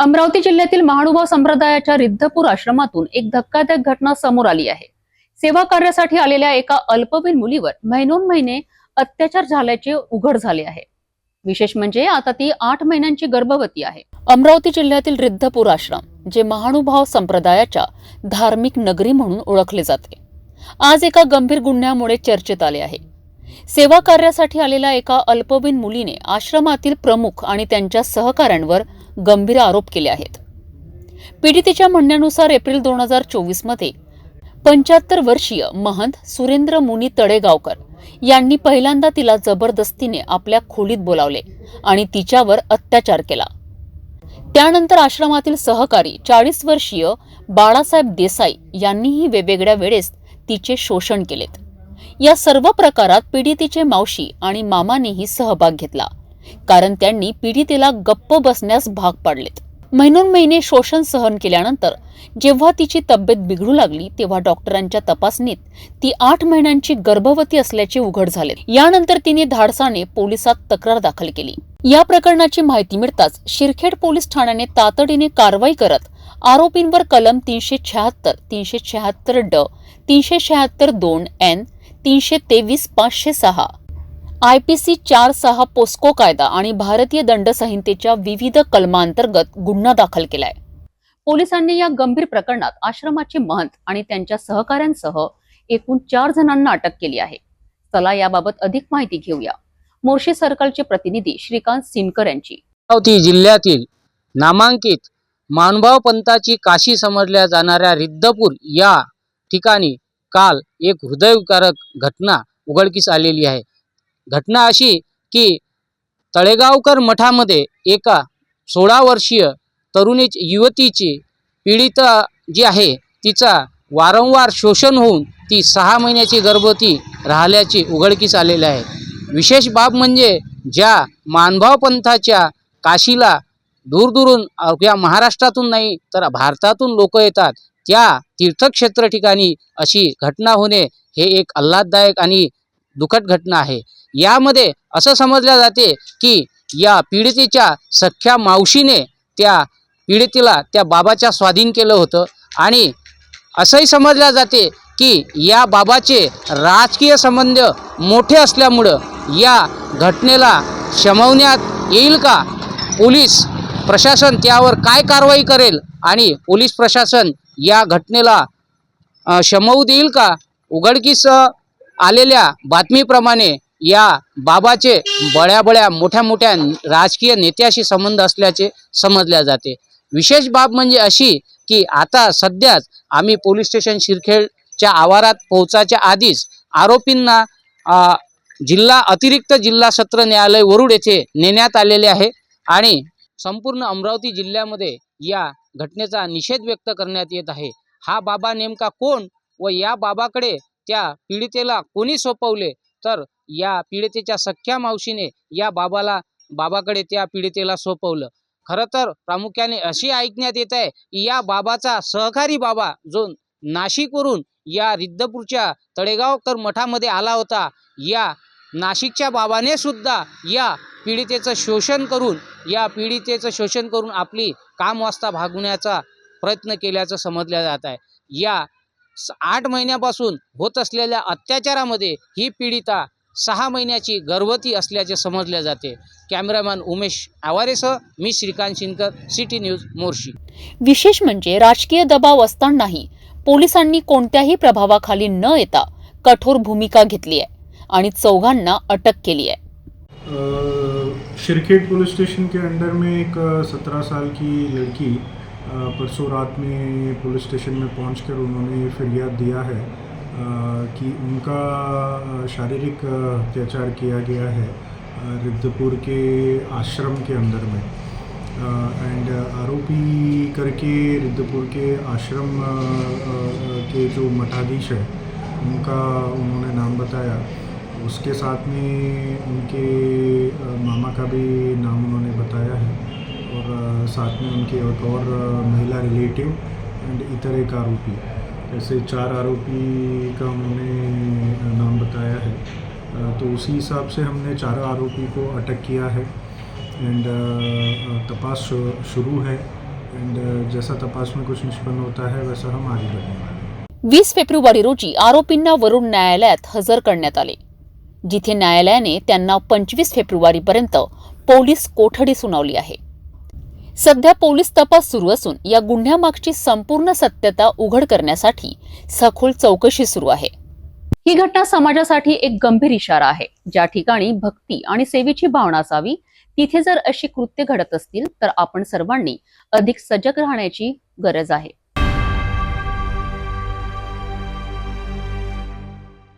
अमरावती जिल्ह्यातील महानुभाव संप्रदायाच्या रिद्धपूर आश्रमातून एक धक्कादायक घटना समोर आली आहे। सेवा कार्यासाठी आलेल्या एका अल्पवयीन मुलीवर महिने अत्याचार झाल्याचे उघड झाले आहे। विशेष म्हणजे आता ती 8 महिन्यांची गर्भवती आहे। अमरावती जिल्ह्यातील रिद्धपूर आश्रम जे महानुभाव संप्रदायाच्या धार्मिक नगरी म्हणून ओळखले जाते, आज एका गंभीर गुन्ह्यामुळे चर्चेत आले आहे। सेवा कार्यासाठी आलेल्या एका अल्पवयीन मुलीने आश्रमातील प्रमुख आणि त्यांच्या सहकाऱ्यांवर गंभीर आरोप केले आहेत। पीडितेच्या म्हणण्यानुसार एप्रिल 2024 मध्ये 75 वर्षीय महंत सुरेंद्र मुनी तळेगावकर यांनी पहिल्यांदा तिला जबरदस्तीने आपल्या खोलीत बोलावले आणि तिच्यावर अत्याचार केला। त्यानंतर आश्रमातील सहकारी 40 वर्षीय बाळासाहेब देसाई यांनीही वेगवेगळ्या वेळेस तिचे शोषण केलेत। या सर्व प्रकारात पीडितेचे मावशी आणि मामानेही सहभाग घेतला, कारण त्यांनी पीडितेला गप्प बसण्यास भाग पाडलेत। महिने शोषण सहन केल्यानंतर जेव्हा तिची तब्येत बिघडू लागली तेव्हा डॉक्टरांच्या तपासणीत ती 8 महिन्यांची गर्भवती असल्याचे उघड झाले। यानंतर तिने धाडसाने पोलिसात तक्रार दाखल केली। या प्रकरणाची माहिती मिळताच शिरखेड पोलीस ठाण्याने तातडीने कारवाई करत आरोपींवर कलम 376, 376 ड, 376 2 एन, 323 506 IPC 4-6 पोस्को कायदा आणि भारतीय दंड संहितेच्या विविध कलमांतर्गत गुन्हा दाखल केलाय। पोलिसांनी या गंभीर प्रकरणात आश्रमाचे महंत आणि त्यांच्या सहकाऱ्यांसह एकूण 4 जणांना अटक केली आहे। चला याबाबत अधिक माहिती घेऊया। मोर्शी सर्कलचे प्रतिनिधी श्रीकांत सिनकर यांची। अमरावती जिल्ह्यातील नामांकित मानभाव पंथाची काशी समजल्या जाणाऱ्या रिद्धपूर या ठिकाणी काल एक हृदयविकारक घटना उघडकीस आलेली आहे। घटना अशी की तळेगावकर मठामध्ये एका 16 वर्षीय युवतीची पीडित जी आहे तिचा वारंवार शोषण होऊन ती 6 महिन्याची गर्भवती राहिल्याचे उघडकीस आलेले आहे। विशेष बाब म्हणजे ज्या मानभाव पंथाच्या काशीला दूरदूरून या महाराष्ट्रातून नाही तर भारतातून लोक येतात, त्या तीर्थक्षेत्र ठिकाणी अशी घटना होणे हे एक आल्हाददायक आणि दुःखद घटना आहे। यामध्ये असं समजल्या जाते की या पीडितेच्या सख्या मावशीने त्या पीडितेला त्या बाबाच्या स्वाधीन केलं होतं आणि असंही समजल्या जाते की या बाबाचे राजकीय संबंध मोठे असल्यामुळं या घटनेला शमवण्यात येईल का, पोलीस प्रशासन त्यावर काय कारवाई करेल आणि पोलीस प्रशासन या घटनेला शमवू देईल का, उघडकीस आलेल्या बातमीप्रमाणे या बाबाचे बड्या मोठ्या राजकीय नेत्याशी संबंध असल्याचे समजल्या जाते। विशेष बाब म्हणजे अशी की आता सध्याच आम्ही पोलीस स्टेशन शिरखेडच्या आवारात पोहोचायच्या आधीच आरोपींना अतिरिक्त जिल्हा सत्र न्यायालय वरुड येथे नेण्यात आलेले आहे आणि संपूर्ण अमरावती जिल्ह्यामध्ये या घटनेचा निषेध व्यक्त करण्यात येत आहे। हा बाबा नेमका कोण व या बाबाकडे त्या पीडितेला कोणी सोपवले, तर या पीडितेच्या सख्या मावशीने या बाबाकडे त्या पीडितेला सोपवलं। खरं तर प्रामुख्याने अशी ऐकण्यात येत आहे की या बाबाचा सहकारी बाबा जो नाशिकवरून या रिद्धपूरच्या तळेगावकर मठामध्ये आला होता, या नाशिकच्या बाबाने सुद्धा या पीडितेचं शोषण करून आपली कामवासना भागवण्याचा प्रयत्न केल्याचं समजल्या जात आहे। या 8 महिन्यापासून होत असलेल्या अत्याचारामध्ये ही पीडिता 6 महिन्याची गर्भवती असल्याचे समजले जाते। कॅमेरामॅन उमेश आवारेसह मी श्रीकांत सिनकर, सिटी न्यूज, मोर्शी। विशेष म्हणजे राजकीय दबाव असतानाही पोलिसांनी कोणत्याही प्रभावाखाली न येता कठोर भूमिका घेतली आहे आणि 4 अटक केली आहे। शिरखेड पुलिस स्टेशन के अंडर में एक 17 साल की लड़की परसों रात में पुलिस स्टेशन में पहुंचकर उन्होंने फरियाद दिया है कि उनका शारीरिक अत्याचार किया गया है रिद्धपुर के आश्रम के अंदर में। एंड आरोपी करके रिद्धपुर के आश्रम के जो मठाधीश है उनका उन्होंने नाम बताया। उसके साथ में उनके मामा का भी नाम उन्होंने बताया है और साथ में उनके एक और महिला रिलेटिव एंड इतर एक आरोपी, ऐसे 4 आरोपी का उन्होंने नाम बताया है। तो उसी हिसाब से हमने 4 आरोपी को अटक किया है एंड तपास शुरू है एंड जैसा तपास में कुछ निष्पन्न होता है वैसा हम आगे बढ़ने वाले हैं। 20 फेब्रुवारी रोजी आरोपींना वरुण न्यायालयात हजर करण्यात आले, जिथे न्यायालयाने त्यांना 25 फेब्रुवारीपर्यंत पोलीस कोठडी सुनावली आहे. सध्या पोलीस तपास सुरू असून या गुन्ह्यामागची संपूर्ण सत्यता उघड करण्यासाठी सखोल चौकशी सुरू आहे. ही घटना समाजासाठी एक गंभीर इशारा आहे. ज्या ठिकाणी भक्ती आणि सेवेची भावना असावी तिथे जर अशी कृत्य घडत असतील तर आपण सर्वांनी अधिक सजग राहण्याची गरज आहे.